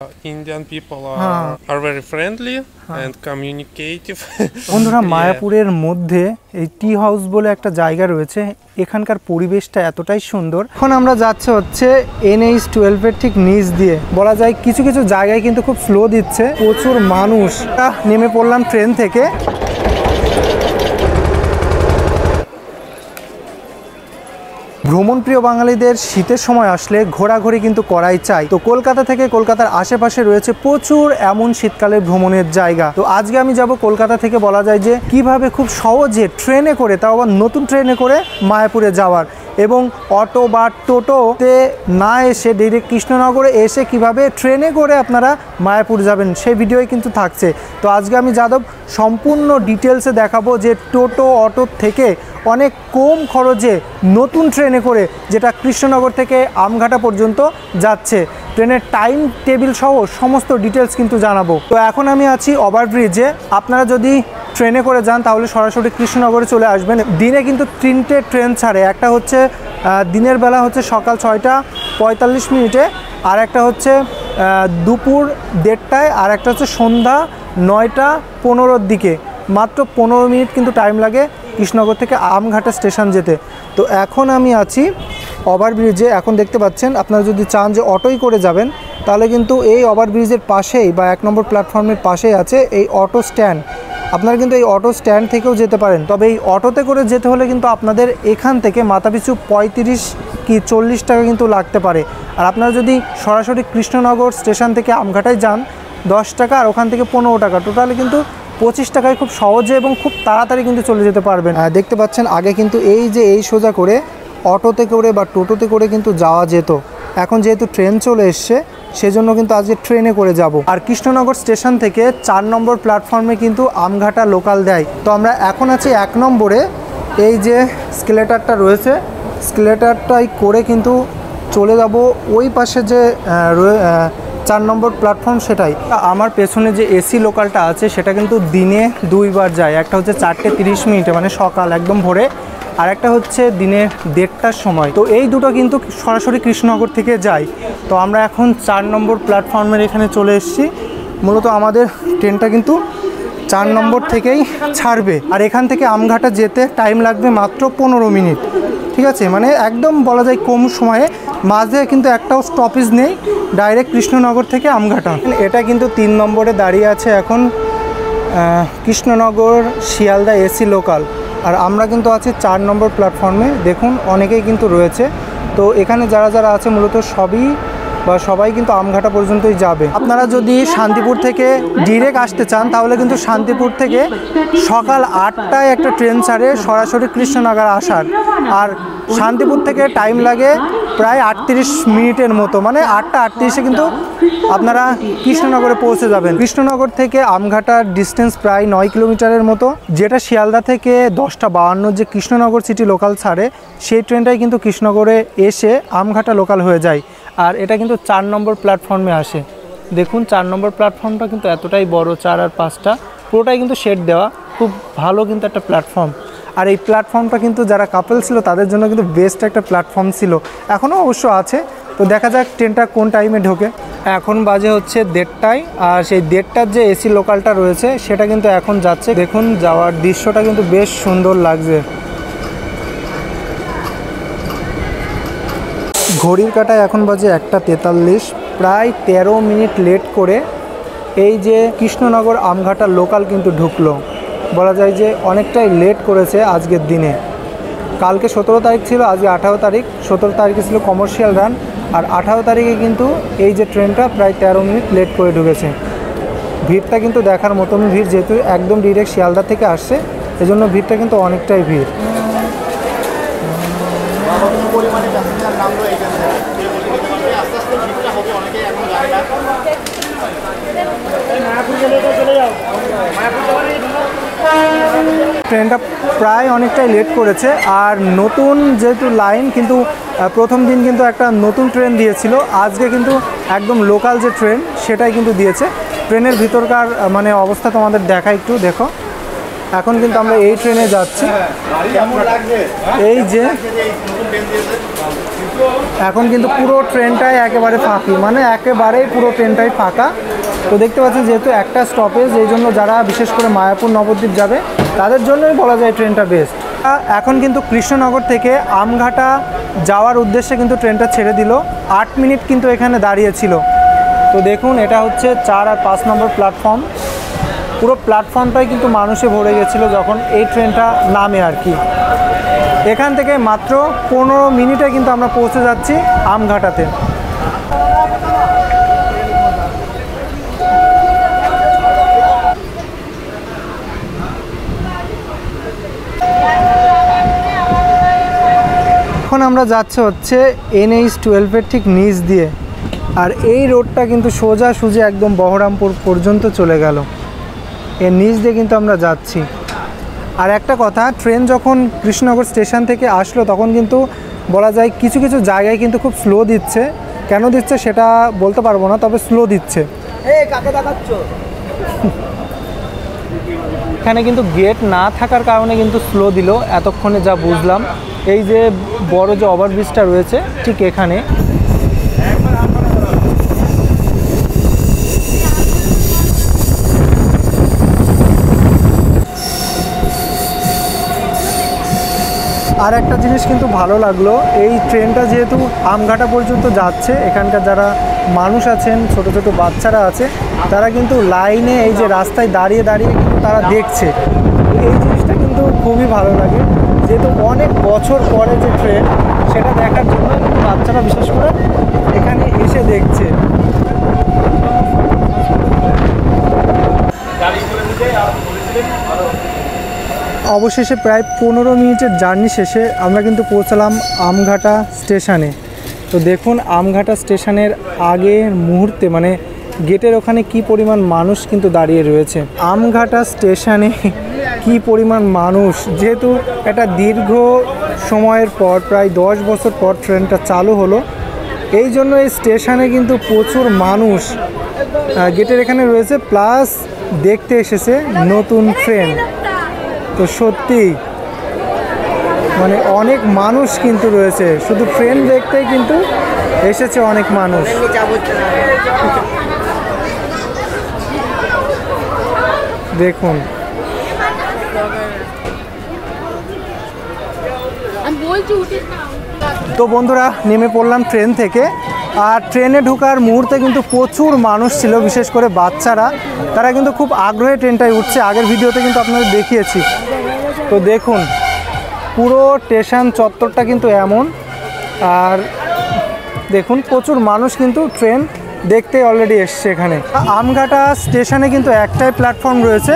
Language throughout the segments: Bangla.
Indian people are very friendly and communicative. বন্ধুরা মায়াপুরের মধ্যে এই টি হাউস বলে একটা জায়গা রয়েছে, এখানকার পরিবেশটা এতটাই সুন্দর। এখন আমরা যাচ্ছি হচ্ছে NH-12 এর ঠিক নিচ দিয়ে, বলা যায় কিছু কিছু জায়গায় কিন্তু খুব স্লো দিচ্ছে, প্রচুর মানুষ। নেমে পড়লাম ট্রেন থেকে। ভ্রমণপ্রিয় বাঙালিদের শীতের সময় আসলে ঘোরাঘুরি কিন্তু করাই চাই। তো কলকাতা থেকে কলকাতার আশেপাশে রয়েছে প্রচুর এমন শীতকালে ভ্রমণের জায়গা। তো আজকে আমি যাব কলকাতা থেকে, বলা যায় যে কিভাবে খুব সহজে ট্রেনে করে, তাও আবার নতুন ট্রেনে করে মায়াপুরে যাওয়ার, এবং অটো বা টোটোতে না এসে ডাইরেক্ট কৃষ্ণনগরে এসে কিভাবে ট্রেনে করে আপনারা মায়াপুর যাবেন সেই ভিডিওই কিন্তু থাকছে। তো আজকে আমি যাদব সম্পূর্ণ ডিটেলসে দেখাবো যে টোটো অটো থেকে অনেক কম খরচে নতুন ট্রেনে করে, যেটা কৃষ্ণনগর থেকে আমঘাটা পর্যন্ত যাচ্ছে, ট্রেনের টাইম টেবিল সহ সমস্ত ডিটেলস কিন্তু জানাবো। তো এখন আমি আছি ওভারব্রিজে। আপনারা যদি ট্রেনে করে যান তাহলে সরাসরি কৃষ্ণনগরে চলে আসবেন। দিনে কিন্তু 3টে ট্রেন ছাড়ে, একটা হচ্ছে দিনের বেলা হচ্ছে সকাল 6টা 45 মিনিটে, আর একটা হচ্ছে দুপুর 1:30টায়, আর একটা হচ্ছে সন্ধ্যা 9টা 15-র দিকে। মাত্র 15 মিনিট কিন্তু টাইম লাগে কৃষ্ণনগর থেকে আমঘাটা স্টেশন যেতে। তো এখন আমি আছি ওভারব্রিজে। এখন দেখতে পাচ্ছেন, আপনারা যদি চান যে অটোই করে যাবেন তাহলে কিন্তু এই ওভারব্রিজের পাশেই বা 1 নম্বর প্ল্যাটফর্মের পাশেই আছে এই অটো স্ট্যান্ড। আপনারা কিন্তু এই অটো স্ট্যান্ড থেকেও যেতে পারেন, তবে এই অটোতে করে যেতে হলে কিন্তু আপনাদের এখান থেকে মাথাপিছু 35 কি 40 টাকা কিন্তু লাগতে পারে। আর আপনারা যদি সরাসরি কৃষ্ণনগর স্টেশন থেকে আমঘাটায় যান 10 টাকা, আর ওখান থেকে 15 টাকা, টোটালি কিন্তু 25 টাকায় খুব সহজে এবং খুব তাড়াতাড়ি কিন্তু চলে যেতে পারবেন। দেখতে পাচ্ছেন আগে কিন্তু এই সোজা করে অটোতে করে বা টোটোতে করে কিন্তু যাওয়া যেত। এখন যেহেতু ট্রেন চলে এসছে সেজন্য কিন্তু আজকে ট্রেনে করে যাব। আর কৃষ্ণনগর স্টেশন থেকে 4 নম্বর প্ল্যাটফর্মে কিন্তু আমঘাটা লোকাল দেয়। তো আমরা এখন আছি 1 নম্বরে। এই যে স্কেলেটারটা রয়েছে, স্কেলেটারটাই করে কিন্তু চলে যাব ওই পাশে যে 4 নম্বর প্ল্যাটফর্ম, সেটাই। আমার পেছনে যে এসি লোকালটা আছে সেটা কিন্তু দিনে 2বার যায়। একটা হচ্ছে 4টে 30 মিনিটে মানে সকাল একদম ভোরে, আর একটা হচ্ছে দিনে 1:30টার সময়। তো এই দুটো কিন্তু সরাসরি কৃষ্ণনগর থেকে যায়। তো আমরা এখন 4 নম্বর প্ল্যাটফর্মের এখানে চলে এসেছি। মূলত আমাদের ট্রেনটা কিন্তু 4 নম্বর থেকেই ছাড়বে, আর এখান থেকে আমঘাটা যেতে টাইম লাগবে মাত্র 15 মিনিট। ঠিক আছে, মানে একদম বলা যায় কম সময়ে। মাঝে কিন্তু একটাও স্টপেজ নেই, ডাইরেক্ট কৃষ্ণনগর থেকে আমঘাটা। এটা কিন্তু 3 নম্বরে দাঁড়িয়ে আছে এখন কৃষ্ণনগর শিয়ালদা এসি লোকাল, আর আমরা কিন্তু আছি 4 নম্বর প্ল্যাটফর্মে। দেখুন অনেকেই কিন্তু রয়েছে। তো এখানে যারা যারা আছে মূলত সবাই কিন্তু আমঘাটা পর্যন্তই যাবে। আপনারা যদি শান্তিপুর থেকে ডিরেক্ট আসতে চান তাহলে কিন্তু শান্তিপুর থেকে সকাল 8টায় একটা ট্রেন ছাড়ে সরাসরি কৃষ্ণনগর আসার, আর শান্তিপুর থেকে টাইম লাগে প্রায় 38 মিনিটের মতো, মানে 8টা 38-এ কিন্তু আপনারা কৃষ্ণনগরে পৌঁছে যাবেন। কৃষ্ণনগর থেকে আমঘাটার ডিস্টেন্স প্রায় 9 কিলোমিটারের মতো, যেটা শিয়ালদা থেকে 10টা 52 যে কৃষ্ণনগর সিটি লোকাল ছাড়ে সেই ট্রেনটাই কিন্তু কৃষ্ণনগরে এসে আমঘাটা লোকাল হয়ে যায়। আর এটা কিন্তু 4 নম্বর প্ল্যাটফর্মে আসে। দেখুন 4 নম্বর প্ল্যাটফর্মটা কিন্তু এতটাই বড়, 4 আর 5টা পুরোটাই কিন্তু শেড দেওয়া, খুব ভালো কিন্তু একটা প্ল্যাটফর্ম। আর এই প্ল্যাটফর্মটা কিন্তু যারা কাপল ছিল তাদের জন্য কিন্তু বেস্ট একটা প্ল্যাটফর্ম ছিল, এখনও অবশ্য আছে। তো দেখা যাক ট্রেনটা কোন টাইমে ঢোকে। এখন বাজে হচ্ছে 1:30টায়, আর সেই 1:30টার যে এসি লোকালটা রয়েছে সেটা কিন্তু এখন যাচ্ছে। দেখুন যাওয়ার দৃশ্যটা কিন্তু বেশ সুন্দর লাগছে। ঘড়ির কাঁটায় এখন বাজে 1:43, প্রায় 13 মিনিট লেট করে এই যে কৃষ্ণনগর আমঘাটা লোকাল কিন্তু ঢুকলো। বলা যায় যে অনেকটাই লেট করেছে আজকের দিনে। কালকে 17 তারিখ ছিল, আজকে 18 তারিখ। 17 তারিখে ছিল কমার্শিয়াল রান, আর 18 তারিখে কিন্তু এই যে ট্রেনটা প্রায় 13 মিনিট লেট করে ঢুকেছে। ভিড়টা কিন্তু দেখার মতন ভিড়, যেহেতু একদম ডিরেক্ট শিয়ালদা থেকে আসছে এজন্য ভিড়টা কিন্তু অনেকটাই ভিড়। ট্রেনটা প্রায় অনেকটাই লেট করেছে, আর নতুন যেহেতু লাইন কিন্তু প্রথম দিন কিন্তু একটা নতুন ট্রেন দিয়েছিল, আজকে কিন্তু একদম লোকাল যে ট্রেন সেটাই কিন্তু দিয়েছে। ট্রেনের ভিতরকার মানে অবস্থা তোমাদের দেখা একটু দেখো। এখন কিন্তু আমরা এই ট্রেনে যাচ্ছি। এই যে এখন কিন্তু পুরো ট্রেনটাই একেবারে ফাঁকি, মানে একেবারেই পুরো ট্রেনটাই ফাঁকা। তো দেখতে পাচ্ছেন যেহেতু একটা স্টপেজ, এই জন্য যারা বিশেষ করে মায়াপুর নবদ্বীপ যাবে তাদের জন্যই বলা যায় ট্রেনটা বেস্ট। এখন কিন্তু কৃষ্ণনগর থেকে আমঘাটা যাওয়ার উদ্দেশ্যে কিন্তু ট্রেনটা ছেড়ে দিল। 8 মিনিট কিন্তু এখানে দাঁড়িয়েছিল। তো দেখুন এটা হচ্ছে 4 আর 5 নম্বর প্ল্যাটফর্ম। পুরো প্ল্যাটফর্মটাই কিন্তু মানুষে ভরে গেছিলো যখন এই ট্রেনটা নামে আর কি। এখান থেকে মাত্র 15 মিনিটে কিন্তু আমরা পৌঁছে যাচ্ছি আমঘাটাতে। এখন আমরা যাচ্ছি হচ্ছে NH-12 ঠিক নিচ দিয়ে, আর এই রোডটা কিন্তু সোজাসুজি একদম বহরমপুর পর্যন্ত চলে গেল। এর নিচ দিয়ে কিন্তু আমরা যাচ্ছি। আর একটা কথা, ট্রেন যখন কৃষ্ণনগর স্টেশন থেকে আসলো তখন কিন্তু বলা যায় কিছু কিছু জায়গায় কিন্তু খুব স্লো দিচ্ছে। কেন দিচ্ছে সেটা বলতে পারবো না, তবে স্লো দিচ্ছে। এখানে কিন্তু গেট না থাকার কারণে কিন্তু স্লো দিল এতক্ষণে যা বুঝলাম। এই যে বড় যে ওভারব্রিজটা রয়েছে ঠিক এখানে। আর একটা জিনিস কিন্তু ভালো লাগলো, এই ট্রেনটা যেহেতু আমঘাটা পর্যন্ত যাচ্ছে, এখানকার যারা মানুষ আছেন, ছোট ছোট বাচ্চারা আছে, তারা কিন্তু লাইনে এই যে রাস্তায় দাঁড়িয়ে দাঁড়িয়ে কিন্তু তারা দেখছে। এই জিনিসটা কিন্তু খুবই ভালো লাগে, যেহেতু অনেক বছর পরে যে ট্রেন সেটা দেখার জন্য কিন্তু বাচ্চারা বিশেষ করে এখানে এসে দেখছে। অবশেষে প্রায় 15 মিনিটের জার্নি শেষে আমরা কিন্তু পৌঁছালাম আমঘাটা স্টেশনে। তো দেখুন আমঘাটা স্টেশনের আগের মুহূর্তে মানে গেটের ওখানে কি পরিমাণ মানুষ কিন্তু দাঁড়িয়ে রয়েছে। আমঘাটা স্টেশনে কি পরিমাণ মানুষ, যেহেতু একটা দীর্ঘ সময়ের পর প্রায় 10 বছর পর ট্রেনটা চালু হলো, এই জন্য এই স্টেশনে কিন্তু প্রচুর মানুষ গেটের এখানে রয়েছে, প্লাস দেখতে এসেছে নতুন ট্রেন। তো সত্যি মানে অনেক মানুষ কিন্তু রয়েছে, শুধু ট্রেন দেখতেই কিন্তু এসেছে অনেক মানুষ। দেখুন তো বন্ধুরা নেমে পড়লাম ট্রেন থেকে। আর ট্রেনে ঢোকার মুহূর্তে কিন্তু প্রচুর মানুষ ছিল, বিশেষ করে বাচ্চারা, তারা কিন্তু খুব আগ্রহে ট্রেনটায় উঠছে। আগের ভিডিওতে কিন্তু আপনাদের দেখিয়েছি। তো দেখুন পুরো স্টেশন চত্বরটা কিন্তু এমন। আর দেখুন প্রচুর মানুষ কিন্তু ট্রেন দেখতে অলরেডি এসছে এখানে। আমঘাটা স্টেশনে কিন্তু একটাই প্ল্যাটফর্ম রয়েছে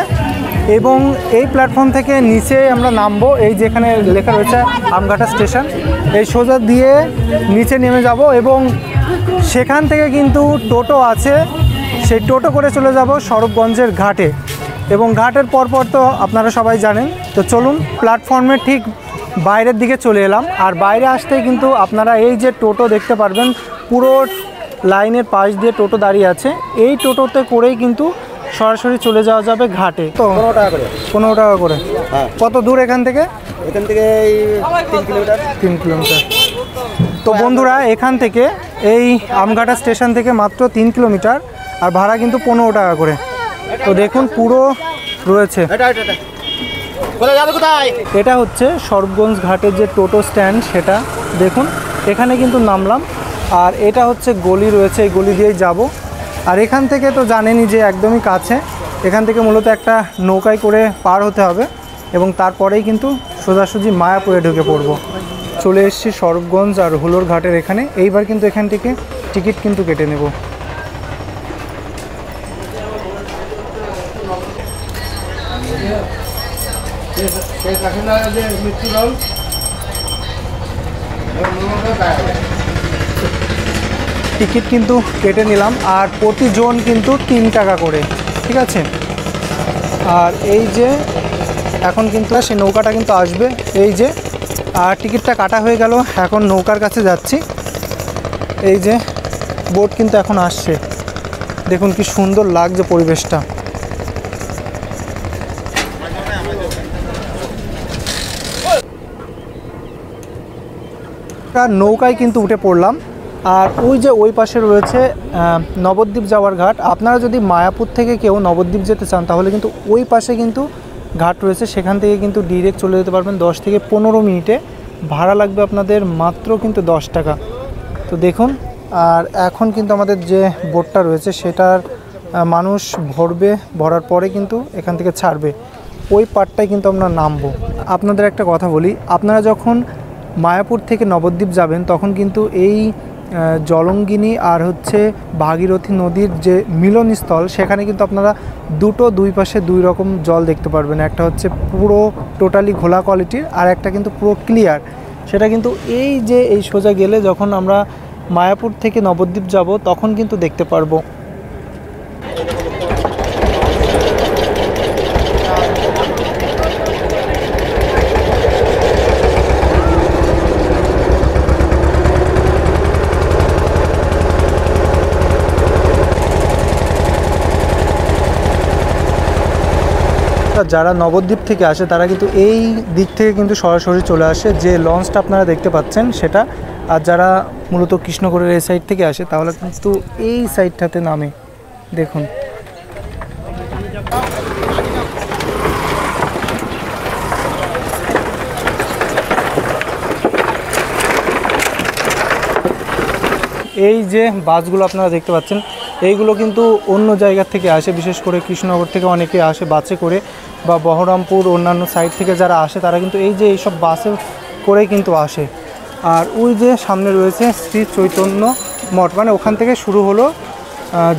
এবং এই প্ল্যাটফর্ম থেকে নিচে আমরা নামবো। এই যেখানে লেখা রয়েছে আমঘাটা স্টেশন, এই সোজা দিয়ে নিচে নেমে যাব এবং সেখান থেকে কিন্তু টোটো আছে, সেই টোটো করে চলে যাব স্বরূপগঞ্জের ঘাটে। এবং ঘাটের পরপর তো আপনারা সবাই জানেন। তো চলুন প্ল্যাটফর্মের ঠিক বাইরের দিকে চলে এলাম। আর বাইরে আসতেই কিন্তু আপনারা এই যে টোটো দেখতে পারবেন, পুরো লাইনের পাশ দিয়ে টোটো দাঁড়িয়ে আছে। এই টোটোতে করেই কিন্তু সরাসরি চলে যাওয়া যাবে ঘাটে। তো 15 টাকা করে। 15 টাকা করে। হ্যাঁ। কত দূর এখান থেকে? এখান থেকে 3 কিলোমিটার। 3 কিলোমিটার। তো বন্ধুরা এখান থেকে এই আমঘাটা স্টেশন থেকে মাত্র 3 কিলোমিটার, আর ভাড়া কিন্তু 15 টাকা করে। তো দেখুন পুরো রয়েছে। এটা হচ্ছে স্বরূপগঞ্জ ঘাটের যে টোটো স্ট্যান্ড, সেটা দেখুন এখানে কিন্তু নামলাম। আর এটা হচ্ছে গলি রয়েছে, এই গলি দিয়েই যাব। আর এখান থেকে তো জানেনই যে একদমই কাছে, এখান থেকে মূলত একটা নৌকায় করে পার হতে হবে এবং তারপরেই কিন্তু সোজাসুজি মায়াপুরে ঢুকে পড়ব। চলে এসেছি স্বরূপগঞ্জ আর হুলোর ঘাটের এখানে। এইবার কিন্তু এখান থেকে টিকিট কিন্তু কেটে নেব। টিকিট কিন্তু কেটে নিলাম, আর প্রতিজন কিন্তু 3 টাকা করে, ঠিক আছে। আর এই যে এখন কিন্তু সেই নৌকাটা কিন্তু আসবে, এই যে। আর টিকিটটা কাটা হয়ে গেল, এখন নৌকার কাছে যাচ্ছি। এই যে বোট কিন্তু এখন আসছে, দেখুন কি সুন্দর লাগছে পরিবেশটা। নৌকায় কিন্তু উঠে পড়লাম। আর ওই যে ওই পাশে রয়েছে নবদ্বীপ যাওয়ার ঘাট। আপনারা যদি মায়াপুর থেকে কেউ নবদ্বীপ যেতে চান তাহলে কিন্তু ওই পাশে কিন্তু ঘাট রয়েছে, সেখান থেকে কিন্তু ডিরেক্ট চলে যেতে পারবেন 10 থেকে 15 মিনিটে। ভাড়া লাগবে আপনাদের মাত্র কিন্তু 10 টাকা। তো দেখুন, আর এখন কিন্তু আমাদের যে বোটটা রয়েছে সেটার মানুষ ভরবে, ভরার পরে কিন্তু এখান থেকে ছাড়বে, ওই পাড়টায় কিন্তু আমরা নামবো। আপনাদের একটা কথা বলি, আপনারা যখন মায়াপুর থেকে নবদ্বীপ যাবেন তখন কিন্তু এই জলঙ্গিনী আর হচ্ছে ভাগীরথী নদীর যে মিলনস্থল, সেখানে কিন্তু আপনারা দুই পাশে দুই রকম জল দেখতে পারবেন। একটা হচ্ছে পুরো টোটালি ঘোলা কোয়ালিটির, আর একটা কিন্তু পুরো ক্লিয়ার। সেটা কিন্তু এই সোজা গেলে যখন আমরা মায়াপুর থেকে নবদ্বীপ যাব তখন কিন্তু দেখতে পারবো। যারা নবদ্বীপ থেকে আসে তারা কিন্তু এই দিক থেকে কিন্তু সরাসরি চলে আসে, যে লঞ্চটা আপনারা দেখতে পাচ্ছেন সেটা। আর যারা মূলত কৃষ্ণগড়ের এই সাইড থেকে আসে তাহলে কিন্তু এই সাইডটাতে নামে। দেখুন, এই যে বাসগুলো আপনারা দেখতে পাচ্ছেন এইগুলো কিন্তু অন্য জায়গা থেকে আসে, বিশেষ করে কৃষ্ণনগর থেকে অনেকে আসে বাসে করে, বা বহরমপুর অন্যান্য সাইড থেকে যারা আসে তারা কিন্তু এইসব বাসে করে কিন্তু আসে। আর ওই যে সামনে রয়েছে শ্রী চৈতন্য মঠ, মানে ওখান থেকে শুরু হলো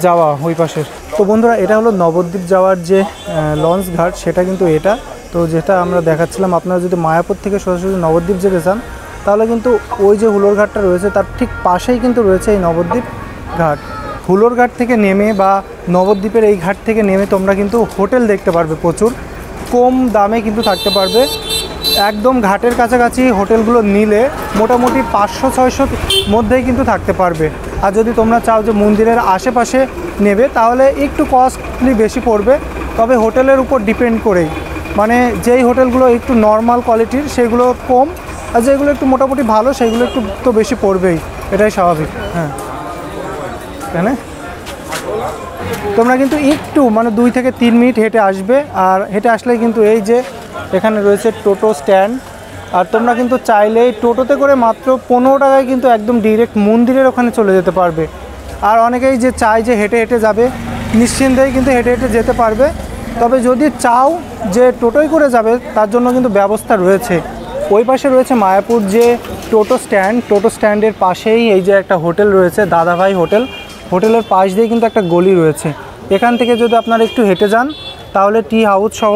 যাওয়া ওই পাশের। তো বন্ধুরা, এটা হলো নবদ্বীপ যাওয়ার যে লঞ্চ ঘাট, সেটা কিন্তু এটা। তো যেটা আমরা দেখাচ্ছিলাম, আপনারা যদি মায়াপুর থেকে সরাসরি নবদ্বীপ যেতে চান তাহলে কিন্তু ওই যে হুলোর ঘাটটা রয়েছে তার ঠিক পাশেই কিন্তু রয়েছে এই নবদ্বীপ ঘাট। হুলোর ঘাট থেকে নেমে বা নবদ্বীপের এই ঘাট থেকে নেমে তোমরা কিন্তু হোটেল দেখতে পারবে, প্রচুর কম দামে কিন্তু থাকতে পারবে। একদম ঘাটের কাছাকাছি হোটেলগুলো নিলে মোটামুটি 500-600 মধ্যেই কিন্তু থাকতে পারবে। আর যদি তোমরা চাও যে মন্দিরের আশেপাশে নেবে তাহলে একটু কস্টলি বেশি পড়বে, তবে হোটেলের উপর ডিপেন্ড করেই, মানে যেই হোটেলগুলো একটু নর্মাল কোয়ালিটির সেগুলো কম, আর যেগুলো একটু মোটামুটি ভালো সেগুলো একটু তো বেশি পড়বেই, এটাই স্বাভাবিক। হ্যাঁ, কেন তোমরা কিন্তু একটু মানে 2 থেকে 3 মিনিট হেঁটে আসবে, আর হেঁটে আসলেই কিন্তু এই যে এখানে রয়েছে টোটো স্ট্যান্ড। আর তোমরা কিন্তু চাইলেই টোটোতে করে মাত্র 15 টাকায় কিন্তু একদম ডিরেক্ট মন্দিরের ওখানে চলে যেতে পারবে। আর অনেকেই যে চায় যে হেঁটে হেঁটে যাবে, নিশ্চিন্তেই কিন্তু হেঁটে হেঁটে যেতে পারবে। তবে যদি চাও যে টোটোয় করে যাবে তার জন্য কিন্তু ব্যবস্থা রয়েছে। ওই পাশে রয়েছে মায়াপুর যে টোটো স্ট্যান্ডের পাশেই এই যে একটা হোটেল রয়েছে, দাদাভাই হোটেল। হোটেলের পাশ দিয়ে কিন্তু একটা গলি রয়েছে, এখান থেকে যদি আপনারা একটু হেঁটে যান তাহলে টি হাউস সহ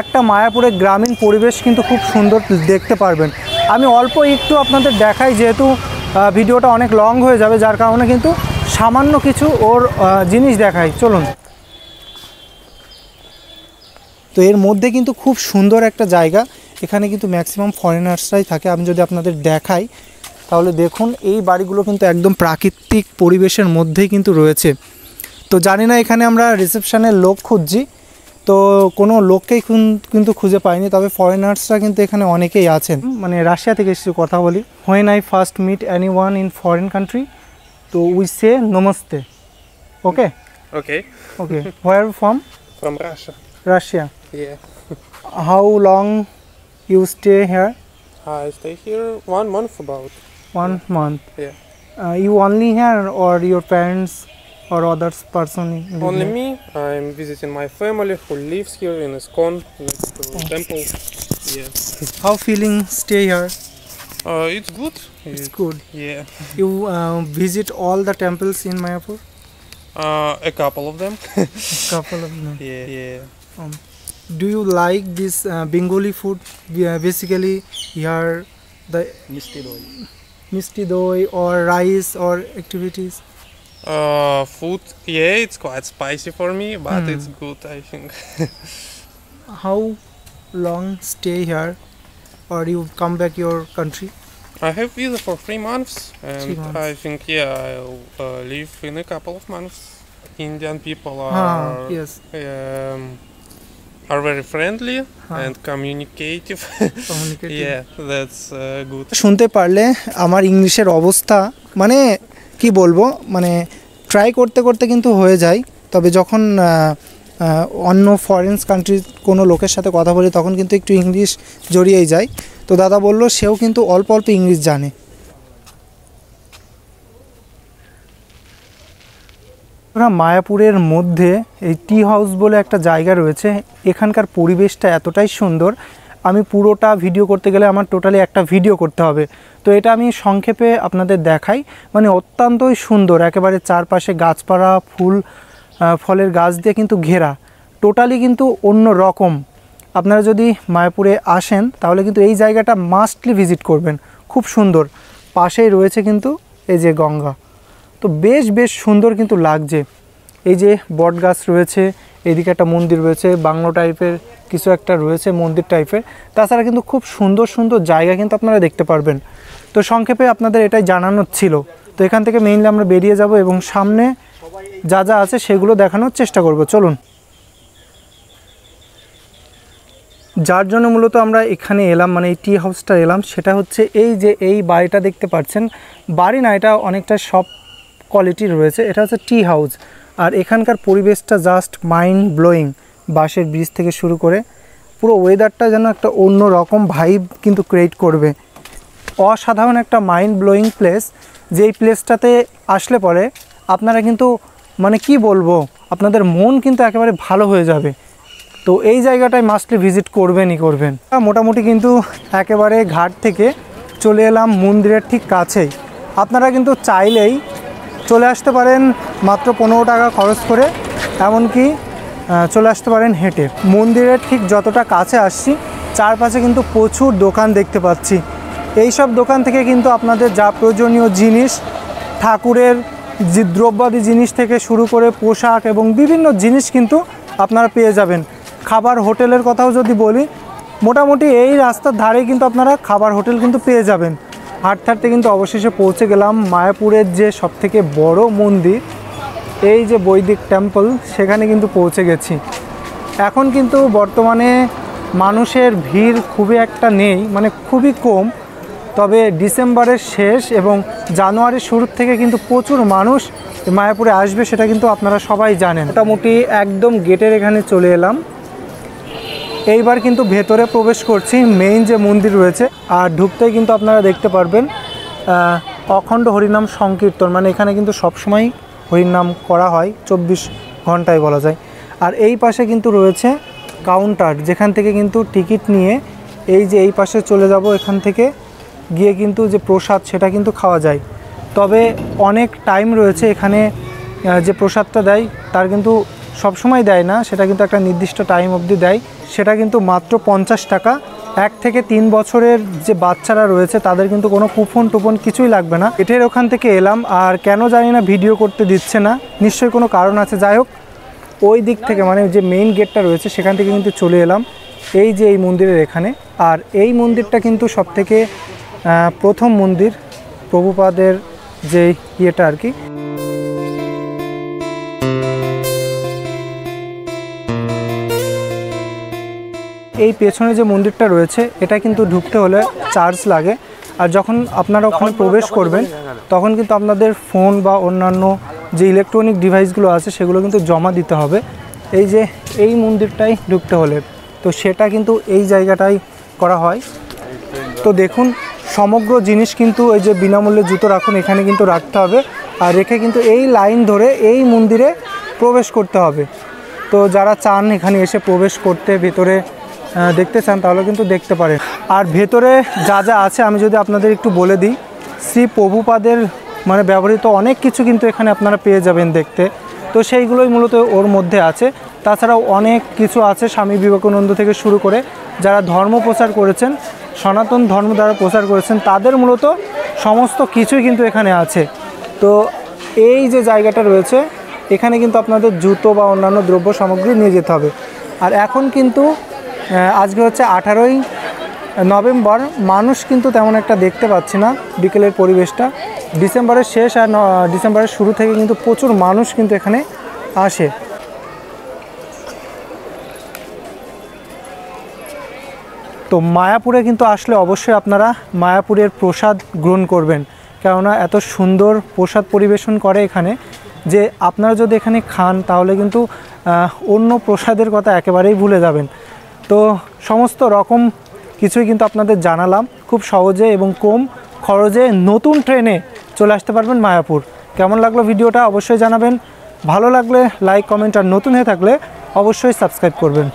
একটা মায়াপুরের গ্রামীণ পরিবেশ কিন্তু খুব সুন্দর দেখতে পারবেন। আমি অল্প একটু আপনাদের দেখাই, যেহেতু ভিডিওটা অনেক লং হয়ে যাবে, যার কারণে কিন্তু সামান্য কিছু ওর জিনিস দেখাই। চলুন। তো এর মধ্যে কিন্তু খুব সুন্দর একটা জায়গা, এখানে কিন্তু ম্যাক্সিমাম ফরেনার্সরাই থাকে। আমি যদি আপনাদের দেখাই তাহলে দেখুন, এই বাড়িগুলো কিন্তু একদম প্রাকৃতিক পরিবেশের মধ্যেই কিন্তু রয়েছে। তো জানি না, এখানে আমরা রিসেপশনের লোক খুঁজছি, তো কোনো লোককেই কিন্তু খুঁজে পাইনি, তবে ফরেনার্সরা কিন্তু এখানে অনেকেই আছেন। মানে রাশিয়া থেকে এসেছি, কথা বলি। When I first meet anyone in foreign country, তো we say namaste. Okay Okay. Okay where from? From Russia. Russia. Yeah. How long you stay here? I stay here 1 month about. 1 month. Yeah. You only here or your parents or others person? Only me. I'm visiting my family who lives here in ISKCON next to temple. Yeah. How feeling stay here? It's good. It's good. Yeah. You visit all the temples in Mayapur? A couple of them. Couple of them. Yeah. Do you like this Bengali food? Basically here the misti doi or rice or activities. Food. Yeah, it's quite spicy for me, but it's good, I think. How long stay here, or you come back your country? I have visa for 3 months, and 3 months. I think I'll live in a couple of months. Indian people are Yes. are very friendly and communicative. Yeah, that's good. শুনতে পারলে আমার ইংলিশের অবস্থা মানে কি বলবো, মানে ট্রাই করতে করতে কিন্তু হয়ে যায়, তবে যখন অন্য ফরেন কান্ট্রির কোনো লোকের সাথে কথা বলি তখন কিন্তু একটু ইংলিশ জড়িয়েই যায়। তো দাদা বলল সেও কিন্তু অল্প অল্প ইংলিশ জানে। মায়াপুরের মধ্যে এই টি হাউস বলে একটা জায়গা রয়েছে, এখানকার পরিবেশটা এতটাই সুন্দর, আমি পুরোটা ভিডিও করতে গেলে আমার টোটালি একটা ভিডিও করতে হবে। তো এটা আমি সংক্ষেপে আপনাদের দেখাই, মানে অত্যন্তই সুন্দর, একেবারে চারপাশে গাছপালা ফলের গাছ দিয়ে কিন্তু ঘেরা, টোটালি কিন্তু অন্য রকম। আপনারা যদি মায়াপুরে আসেন তাহলে কিন্তু এই জায়গাটা মাস্টলি ভিজিট করবেন, খুব সুন্দর। পাশেই রয়েছে কিন্তু এই যে গঙ্গা, তো বেশ সুন্দর কিন্তু লাগছে। এই যে বট গাছ রয়েছে, এদিকে একটা মন্দির রয়েছে, বাংলো টাইপের কিছু একটা রয়েছে মন্দির টাইপের, তাছাড়া কিন্তু খুব সুন্দর জায়গা কিন্তু আপনারা দেখতে পারবেন। তো সংক্ষেপে আপনাদের এটাই জানানোর ছিল। তো এখান থেকে মেইনলি আমরা বেরিয়ে যাব এবং সামনে যা আছে সেগুলো দেখানোর চেষ্টা করব। চলুন। যার জন্য মূলত আমরা এখানে এলাম, মানে এই টি হাউসটা এলাম, সেটা হচ্ছে এই যে এই বাড়িটা দেখতে পাচ্ছেন, বাড়ি না, এটা অনেকটা সব কোয়ালিটির রয়েছে, এটা হচ্ছে টি হাউস। আর এখানকার পরিবেশটা জাস্ট মাইন্ড ব্লোয়িং, বাঁশের ব্রিজ থেকে শুরু করে পুরো ওয়েদারটা যেন একটা অন্য রকম ভাইব কিন্তু ক্রিয়েট করবে। অসাধারণ একটা মাইন্ড ব্লোয়িং প্লেস, যেই প্লেসটাতে আসলে পরে আপনারা কিন্তু মানে কি বলবো, আপনাদের মন কিন্তু একেবারে ভালো হয়ে যাবে। তো এই জায়গাটায় মাস্টলি ভিজিট করবেন। মোটামুটি কিন্তু একেবারে ঘাট থেকে চলে এলাম মন্দিরের ঠিক কাছেই। আপনারা কিন্তু চাইলেই চলে আসতে পারেন মাত্র 15 টাকা খরচ করে, এমনকি চলে আসতে পারেন হেঁটে। মন্দিরের ঠিক যতটা কাছে আসছি চারপাশে কিন্তু প্রচুর দোকান দেখতে পাচ্ছি। এই সব দোকান থেকে কিন্তু আপনাদের যা প্রয়োজনীয় জিনিস, ঠাকুরের যে দ্রব্যাদি জিনিস থেকে শুরু করে পোশাক এবং বিভিন্ন জিনিস কিন্তু আপনারা পেয়ে যাবেন। খাবার হোটেলের কথাও যদি বলি, মোটামুটি এই রাস্তার ধারে কিন্তু আপনারা খাবার হোটেল কিন্তু পেয়ে যাবেন। হাঁটতে কিন্তু অবশেষে পৌঁছে গেলাম মায়াপুরের যে সবথেকে বড় মন্দির, এই যে বৈদিক টেম্পল, সেখানে কিন্তু পৌঁছে গেছি। এখন কিন্তু বর্তমানে মানুষের ভিড় খুবই একটা নেই, মানে খুবই কম, তবে ডিসেম্বরের শেষ এবং জানুয়ারির শুরুর থেকে কিন্তু প্রচুর মানুষ মায়াপুরে আসবে, সেটা কিন্তু আপনারা সবাই জানেন। মোটামুটি একদম গেটের এখানে চলে এলাম, এইবার কিন্তু ভেতরে প্রবেশ করছি। মেইন যে মন্দির রয়েছে, আর ঢুকতেই কিন্তু আপনারা দেখতে পারবেন অখণ্ড হরিনাম সংকীর্তন, মানে এখানে কিন্তু সবসময় হরিনাম করা হয় 24 ঘন্টায় বলা যায়। আর এই পাশে কিন্তু রয়েছে কাউন্টার, যেখান থেকে কিন্তু টিকিট নিয়ে এই যে এই পাশে চলে যাব, এখান থেকে গিয়ে কিন্তু যে প্রসাদ সেটা কিন্তু খাওয়া যায়। তবে অনেক টাইম রয়েছে এখানে, যে প্রসাদটা দেয় তার কিন্তু সবসময় দেয় না, সেটা কিন্তু একটা নির্দিষ্ট টাইম অবধি দেয়, সেটা কিন্তু মাত্র 50 টাকা। 1 থেকে 3 বছরের যে বাচ্চারা রয়েছে তাদের কিন্তু কোনো কুপন কিছুই লাগবে না। এটার ওখান থেকে এলাম, আর কেন জানি না ভিডিও করতে দিচ্ছে না, নিশ্চয়ই কোনো কারণ আছে। যাই হোক, ওই দিক থেকে মানে যে মেইন গেটটা রয়েছে সেখান থেকে কিন্তু চলে এলাম এই যে এই মন্দিরের এখানে। আর এই মন্দিরটা কিন্তু সবথেকে প্রথম মন্দির, প্রভুপাদের যে ইয়েটা আর কি। এই পেছনে যে মন্দিরটা রয়েছে এটা কিন্তু ঢুকতে হলে চার্জ লাগে, আর যখন আপনারা ওখানে প্রবেশ করবেন তখন কিন্তু আপনাদের ফোন বা অন্যান্য যে ইলেকট্রনিক ডিভাইসগুলো আছে সেগুলো কিন্তু জমা দিতে হবে এই যে এই মন্দিরটাই ঢুকতে হলে। তো সেটা কিন্তু এই জায়গাটাই করা হয়। তো দেখুন সমগ্র জিনিস কিন্তু এই যে বিনামূল্যে জুতো রাখুন এখানে কিন্তু রাখতে হবে, আর রেখে কিন্তু এই লাইন ধরে এই মন্দিরে প্রবেশ করতে হবে। তো যারা চান এখানে এসে প্রবেশ করতে, ভেতরে দেখতে চান তাহলে কিন্তু দেখতে পারেন। আর ভেতরে যা যা আছে আমি যদি আপনাদের একটু বলে দিই, শ্রী প্রভুপাদের মানে ব্যবহৃত অনেক কিছু কিন্তু এখানে আপনারা পেয়ে যাবেন দেখতে। তো সেইগুলোই মূলত ওর মধ্যে আছে। তাছাড়াও অনেক কিছু আছে স্বামী বিবেকানন্দ থেকে শুরু করে যারা ধর্ম প্রচার করেছেন, সনাতন ধর্ম দ্বারা প্রচার করেছেন, তাদের মূলত সমস্ত কিছুই কিন্তু এখানে আছে। তো এই যে জায়গাটা রয়েছে এখানে কিন্তু আপনাদের জুতো বা অন্যান্য দ্রব্য সামগ্রী নিয়ে যেতে হবে। আর এখন কিন্তু আজকে হচ্ছে 18ই নভেম্বর, মানুষ কিন্তু তেমন একটা দেখতে পাচ্ছি না বিকেলের পরিবেশটা। ডিসেম্বরের শেষ আর ডিসেম্বরের শুরু থেকে কিন্তু প্রচুর মানুষ কিন্তু এখানে আসে। তো মায়াপুরে কিন্তু আসলে অবশ্যই আপনারা মায়াপুরের প্রসাদ গ্রহণ করবেন, কেননা এত সুন্দর প্রসাদ পরিবেশন করে এখানে যে আপনারা যদি এখানে খান তাহলে কিন্তু অন্য প্রসাদের কথা একেবারেই ভুলে যাবেন। তো সমস্ত রকম কিছুই কিন্তু আপনাদের জানালাম, খুব সহজে এবং কম খরচে নতুন ট্রেনে চলে আসতে পারবেন মায়াপুর। কেমন লাগলো ভিডিওটা অবশ্যই জানাবেন, ভালো লাগলে লাইক কমেন্ট, আর নতুন হয়ে থাকলে অবশ্যই সাবস্ক্রাইব করবেন।